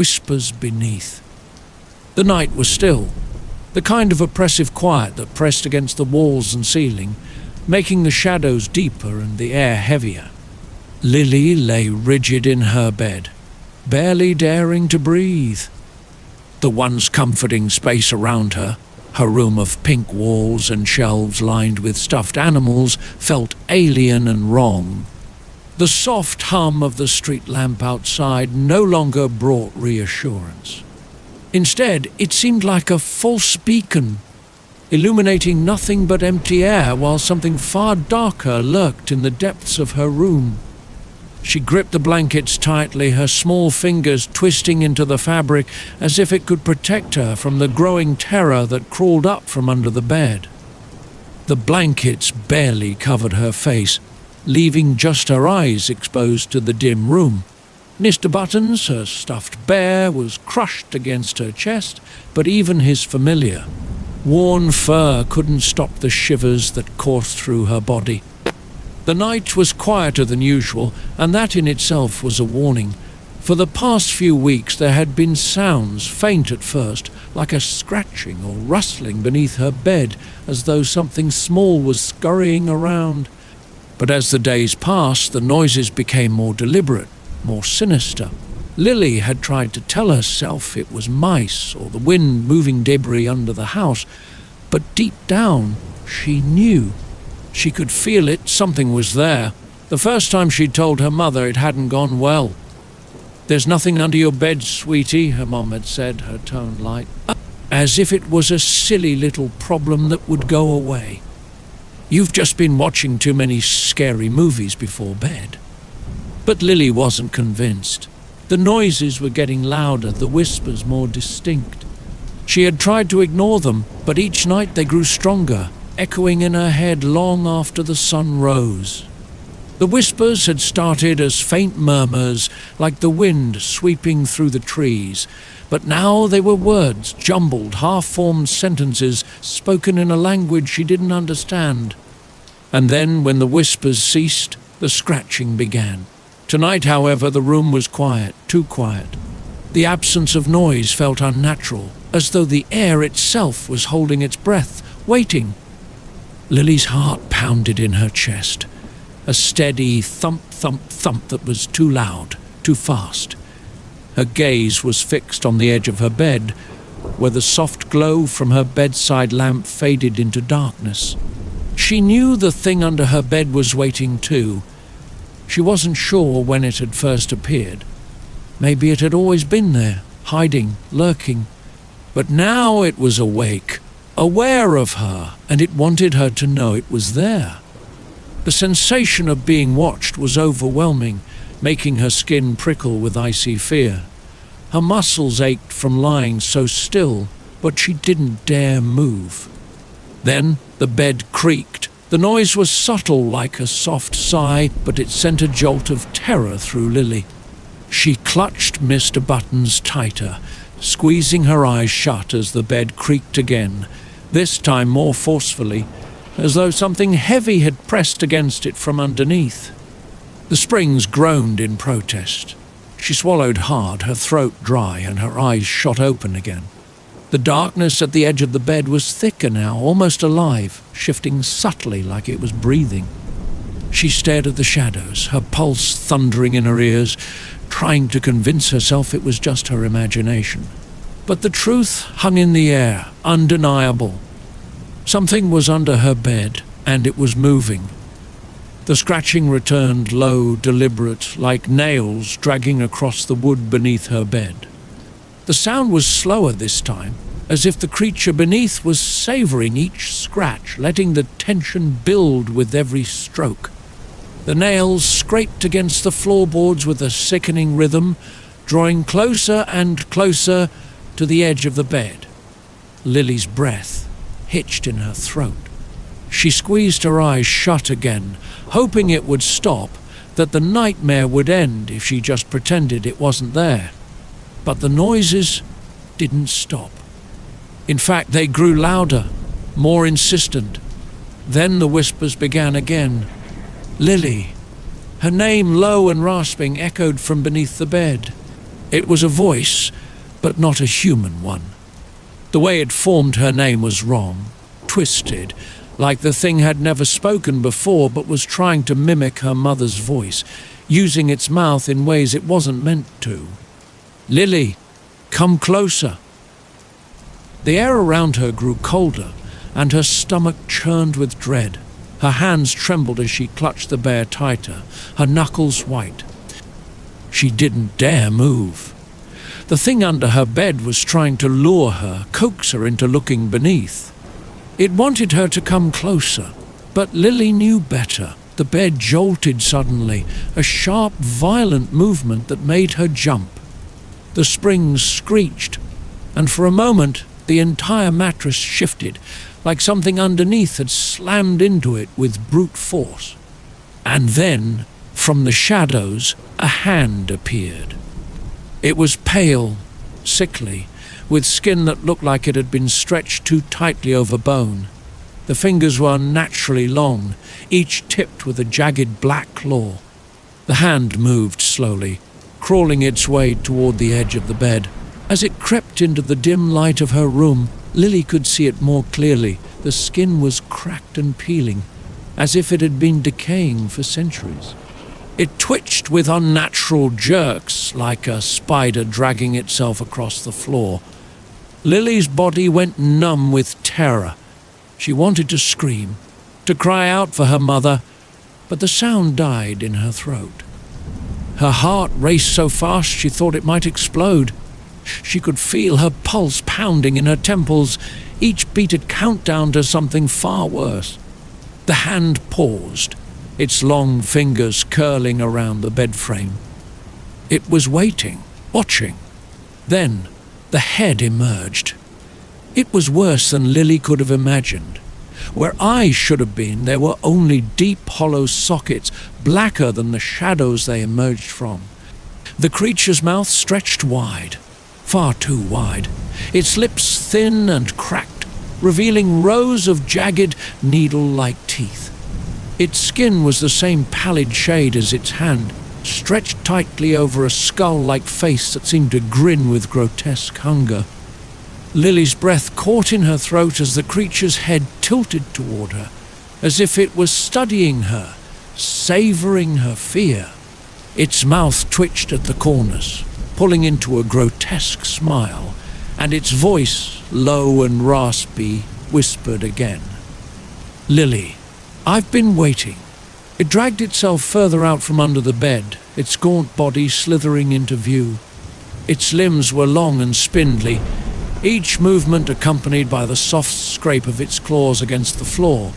whispers beneath. The night was still, the kind of oppressive quiet that pressed against the walls and ceiling, making the shadows deeper and the air heavier. Lily lay rigid in her bed, barely daring to breathe. The once comforting space around her, her room of pink walls and shelves lined with stuffed animals, felt alien and wrong. The soft hum of the street lamp outside no longer brought reassurance. Instead, it seemed like a false beacon, illuminating nothing but empty air while something far darker lurked in the depths of her room. She gripped the blankets tightly, her small fingers twisting into the fabric as if it could protect her from the growing terror that crawled up from under the bed. The blankets barely covered her face, leaving just her eyes exposed to the dim room. Mr. Buttons, her stuffed bear, was crushed against her chest, but even his familiar, worn fur couldn't stop the shivers that coursed through her body. The night was quieter than usual, and that in itself was a warning. For the past few weeks there had been sounds, faint at first, like a scratching or rustling beneath her bed, as though something small was scurrying around. But as the days passed, the noises became more deliberate, more sinister. Lily had tried to tell herself it was mice or the wind moving debris under the house, but deep down she knew. She could feel it, something was there. The first time she'd told her mother it hadn't gone well. "There's nothing under your bed, sweetie," her mom had said, her tone light, as if it was a silly little problem that would go away. "You've just been watching too many scary movies before bed." But Lily wasn't convinced. The noises were getting louder, the whispers more distinct. She had tried to ignore them, but each night they grew stronger, echoing in her head long after the sun rose. The whispers had started as faint murmurs, like the wind sweeping through the trees, but now they were words, jumbled, half-formed sentences spoken in a language she didn't understand. And then, when the whispers ceased, the scratching began. Tonight, however, the room was quiet, too quiet. The absence of noise felt unnatural, as though the air itself was holding its breath, waiting. Lily's heart pounded in her chest, a steady thump, thump, thump that was too loud, too fast. Her gaze was fixed on the edge of her bed, where the soft glow from her bedside lamp faded into darkness. She knew the thing under her bed was waiting too. She wasn't sure when it had first appeared. Maybe it had always been there, hiding, lurking. But now it was awake, aware of her, and it wanted her to know it was there. The sensation of being watched was overwhelming, making her skin prickle with icy fear. Her muscles ached from lying so still, but she didn't dare move. Then the bed creaked. The noise was subtle, like a soft sigh, but it sent a jolt of terror through Lily. She clutched Mr. Buttons tighter, squeezing her eyes shut as the bed creaked again, this time more forcefully, as though something heavy had pressed against it from underneath. The springs groaned in protest. She swallowed hard, her throat dry, and her eyes shot open again. The darkness at the edge of the bed was thicker now, almost alive, shifting subtly like it was breathing. She stared at the shadows, her pulse thundering in her ears, trying to convince herself it was just her imagination. But the truth hung in the air, undeniable. Something was under her bed, and it was moving. The scratching returned, low, deliberate, like nails dragging across the wood beneath her bed. The sound was slower this time, as if the creature beneath was savoring each scratch, letting the tension build with every stroke. The nails scraped against the floorboards with a sickening rhythm, drawing closer and closer to the edge of the bed. Lily's breath hitched in her throat. She squeezed her eyes shut again, hoping it would stop, that the nightmare would end if she just pretended it wasn't there. But the noises didn't stop. In fact, they grew louder, more insistent. Then the whispers began again. Lily. Her name, low and rasping, echoed from beneath the bed. It was a voice, but not a human one. The way it formed her name was wrong, twisted, like the thing had never spoken before but was trying to mimic her mother's voice, using its mouth in ways it wasn't meant to. "Lily, come closer." The air around her grew colder, and her stomach churned with dread. Her hands trembled as she clutched the bear tighter, her knuckles white. She didn't dare move. The thing under her bed was trying to lure her, coax her into looking beneath. It wanted her to come closer, but Lily knew better. The bed jolted suddenly, a sharp, violent movement that made her jump. The springs screeched, and for a moment the entire mattress shifted, like something underneath had slammed into it with brute force. And then, from the shadows, a hand appeared. It was pale, sickly, with skin that looked like it had been stretched too tightly over bone. The fingers were unnaturally long, each tipped with a jagged black claw. The hand moved slowly, crawling its way toward the edge of the bed. As it crept into the dim light of her room, Lily could see it more clearly. The skin was cracked and peeling, as if it had been decaying for centuries. It twitched with unnatural jerks, like a spider dragging itself across the floor. Lily's body went numb with terror. She wanted to scream, to cry out for her mother, but the sound died in her throat. Her heart raced so fast she thought it might explode. She could feel her pulse pounding in her temples, each beat a countdown to something far worse. The hand paused, its long fingers curling around the bed frame. It was waiting, watching. Then the head emerged. It was worse than Lily could have imagined. Where eyes should have been, there were only deep, hollow sockets, blacker than the shadows they emerged from. The creature's mouth stretched wide, far too wide, its lips thin and cracked, revealing rows of jagged, needle-like teeth. Its skin was the same pallid shade as its hand, stretched tightly over a skull-like face that seemed to grin with grotesque hunger. Lily's breath caught in her throat as the creature's head tilted toward her, as if it was studying her, savoring her fear. Its mouth twitched at the corners, pulling into a grotesque smile, and its voice, low and raspy, whispered again. "Lily, I've been waiting." It dragged itself further out from under the bed, its gaunt body slithering into view. Its limbs were long and spindly, each movement accompanied by the soft scrape of its claws against the floor.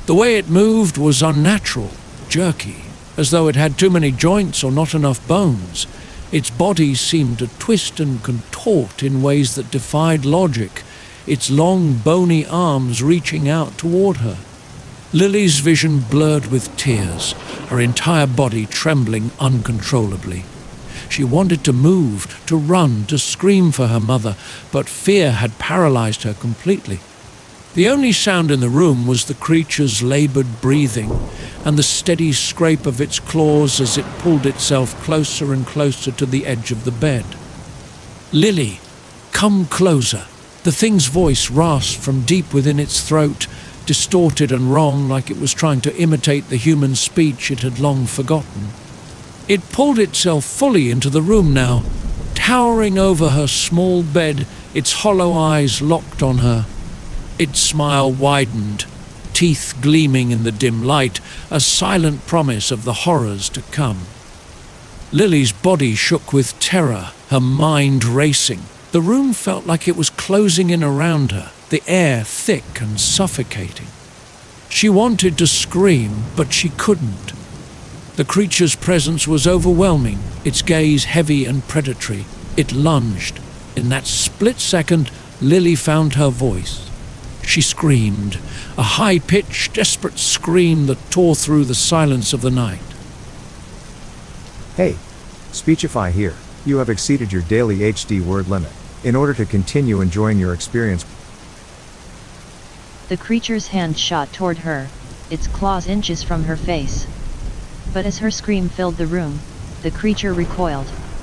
The way it moved was unnatural, jerky, as though it had too many joints or not enough bones. Its body seemed to twist and contort in ways that defied logic, its long, bony arms reaching out toward her. Lily's vision blurred with tears, her entire body trembling uncontrollably. She wanted to move, to run, to scream for her mother, but fear had paralyzed her completely. The only sound in the room was the creature's labored breathing and the steady scrape of its claws as it pulled itself closer and closer to the edge of the bed. "Lily, come closer." The thing's voice rasped from deep within its throat, distorted and wrong, like it was trying to imitate the human speech it had long forgotten. It pulled itself fully into the room now, towering over her small bed, its hollow eyes locked on her. Its smile widened, teeth gleaming in the dim light, a silent promise of the horrors to come. Lily's body shook with terror, her mind racing. The room felt like it was closing in around her, the air thick and suffocating. She wanted to scream, but she couldn't. The creature's presence was overwhelming, its gaze heavy and predatory. It lunged. In that split second, Lily found her voice. She screamed, a high-pitched, desperate scream that tore through the silence of the night. Hey, Speechify here. You have exceeded your daily HD word limit. In order to continue enjoying your experience. The creature's hand shot toward her, its claws inches from her face. But as her scream filled the room, the creature recoiled.